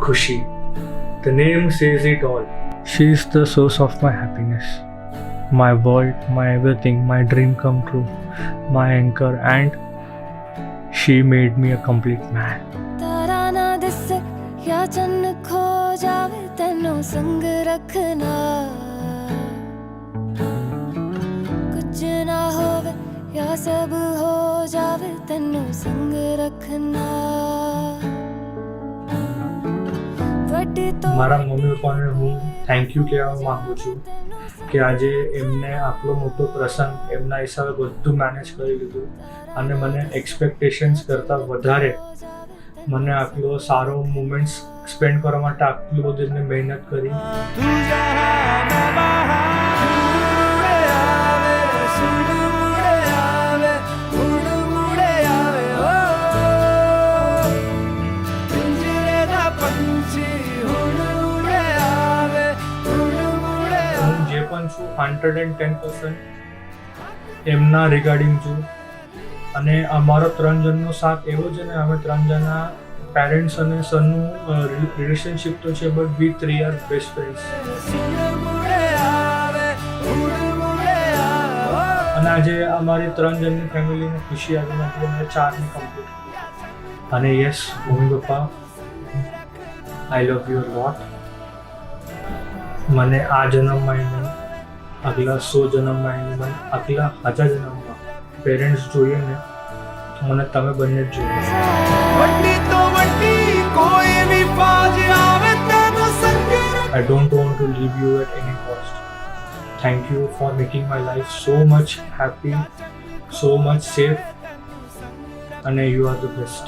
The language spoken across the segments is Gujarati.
Khushi. The name says it all. She is the source of my happiness, my world, my everything, my dream come true, my anchor, and she made me a complete man. तारा ना दिसे या चन्न खो जावे तेनो संग रखना कुछ ना होवे या सब हो जावे तेनो संग रखना મારા મમ્મી પપ્પાને હું થેન્ક યુ કહેવા માંગુ છું કે આજે એમને આટલો મોટો પ્રસંગ એમના હિસાબે બધું મેનેજ કરી લીધું અને મને એક્સપેક્ટેશન્સ કરતાં વધારે મને આટલો સારો મુમેન્ટ્સ સ્પેન્ડ કરવા માટે આટલું બધું એમને મહેનત કરી. હું 110% એમના રિગાર્ડિંગ છું અને અમારો 3 જણનો સાથ એવો છે ને અમે 3 જણા પેરેન્ટ્સ અને સનનું રિલેશનશિપ તો છે but we 3 are best friends. અને આજે અમારી 3 જણની ફેમિલીને ખુશી આવી નથી અમે 4ની કમ્પ્લીટ. અને yes mummy papa I love you લોટ. મને આ જન્મમાં નહીં આગલા 100 જન્મમાં નહીં આગલા 1000 જન્મમાં પેરેન્ટ્સ જોઈએ ને મને તમે બંને જ જોઈએ. I don't want to leave you at any cost. Thank you for making my life so much happy, so much safe, and you are the best.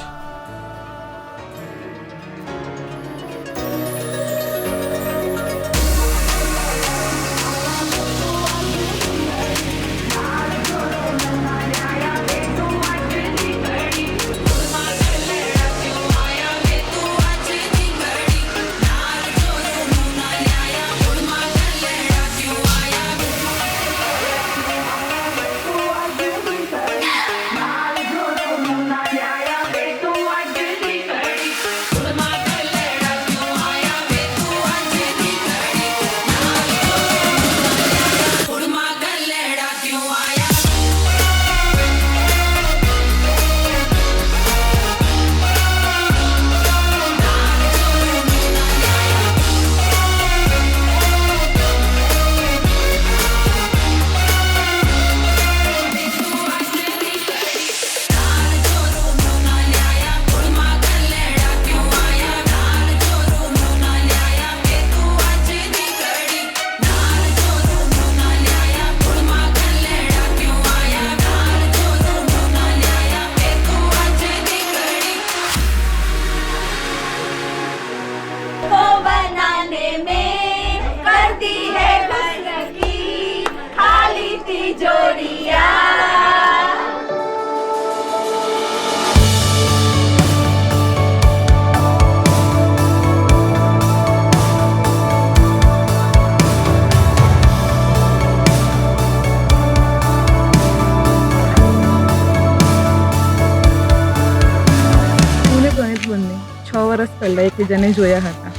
બંને 6 વર્ષ પહેલાં એકબીજાને જોયા હતા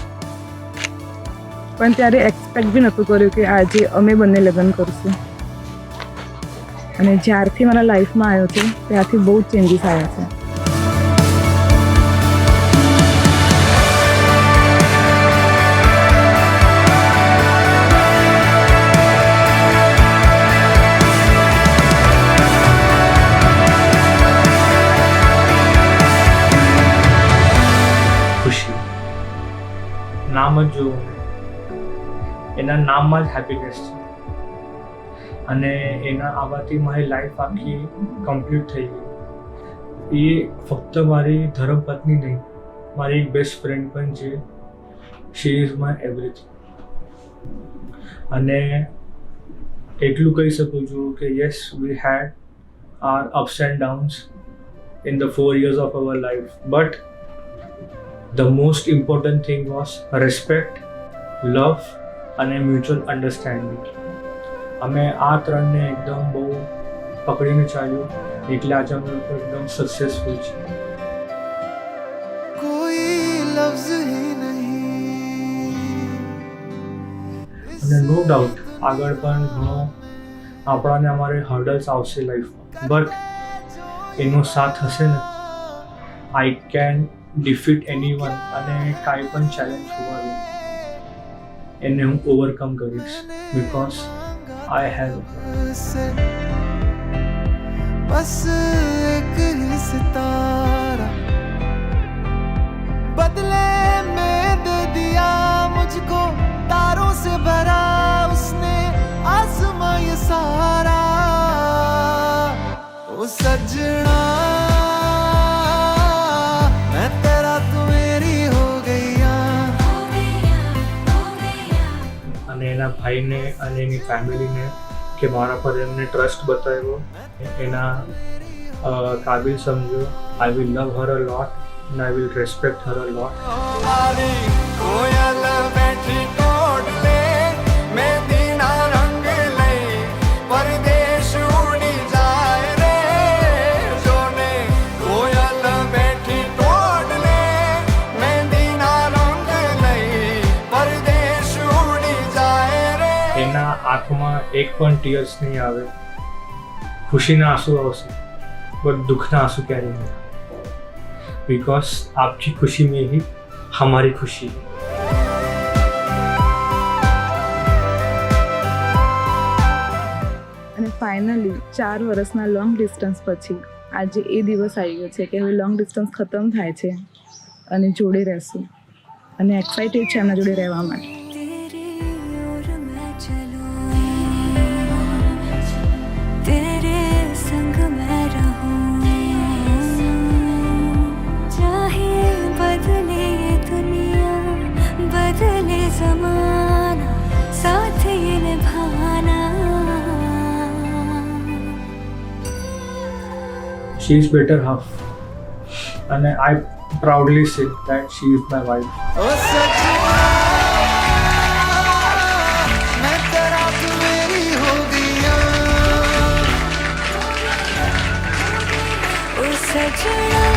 પણ ત્યારે એક્સપેક્ટ બી નહોતું કર્યું કે આજે અમે બંને લગ્ન કરશું અને જ્યારથી મારા લાઈફમાં આવ્યો છે ત્યારથી બહુ ચેન્જીસ આવ્યા છે. નામ જ જોવું એના નામમાં જ હેપીનેસ છે અને એના આવવાથી મારી લાઈફ આખી કમ્પ્લીટ થઈ ગઈ. એ ફક્ત મારી ધર્મપત્ની નહીં મારી એક બેસ્ટ ફ્રેન્ડ પણ છે. She is my everything. અને એટલું કહી શકું છું કે yes we had our ups and downs in the 4 years of our life, but the most important thing was respect, love and a mutual understanding. અમે આ ત્રણને એકદમ બહુ પકડીને ચાલ્યું એટલે આજે અમે લોકો એકદમ સક્સેસફુલ છે. કોઈ લફ્ઝ હી નહીં અને નો ડાઉટ આગળ પણ ઘણો આપણાને અમારે હર્ડલ્સ આવશે લાઈફમાં, બટ એનો સાથ હશે ને આઈ કેન ડિફીટ એનીવન, અને કાંઈ પણ ચેલેન્જ હોવા દે એને હું ઓવરકમ કરીશ, બિકોઝ આઈ હેવ बस एक ही सितारा बदले में दे दिया मुझको, तारों से भरा उसने आसमां ये सारा। ओ सजना मैं तेरा तू मेरी हो गईया। અને એના ભાઈને અને એની ફેમિલીને કે મારા પર એમને ટ્રસ્ટ બતાવ્યો, એના કાબિલ સમજો. I will love her a lot and I will respect her a lot. કોયલ બેઠી ટોડલે મેંદીના રંગ લઈ પરદેશ ઉડી જાય રે જોને, કોયલ બેઠી ટોડલે મેંદીના રંગ લઈ પરદેશ ઉડી જાય રે. એના આંખમાં એક પણ ટીયર્સ નહીં આવે, ખુશીના આંસુ આવશે બટ દુઃખના આંસુ ક્યારે નહીં, बिकॉज आपकी खुशी में ही हमारी खुशी है. અને ફાઇનલી 4 વર્ષના લોંગ ડિસ્ટન્સ પછી આજે એ દિવસ આવી ગયો છે કે હવે લોંગ ડિસ્ટન્સ ખતમ થાય છે અને જોડે રહેશું, અને એક્સાઇટેડ છે એમના જોડે રહેવા માટે. तेरे संग मैं रहूं, चाहे बदले ये दुनिया बदले ज़माना, साथ ये निभाना. She is better half, and I proudly say that she is my wife. ओ सजना मैं तेरा तू मेरी हो गईया. ओ सजना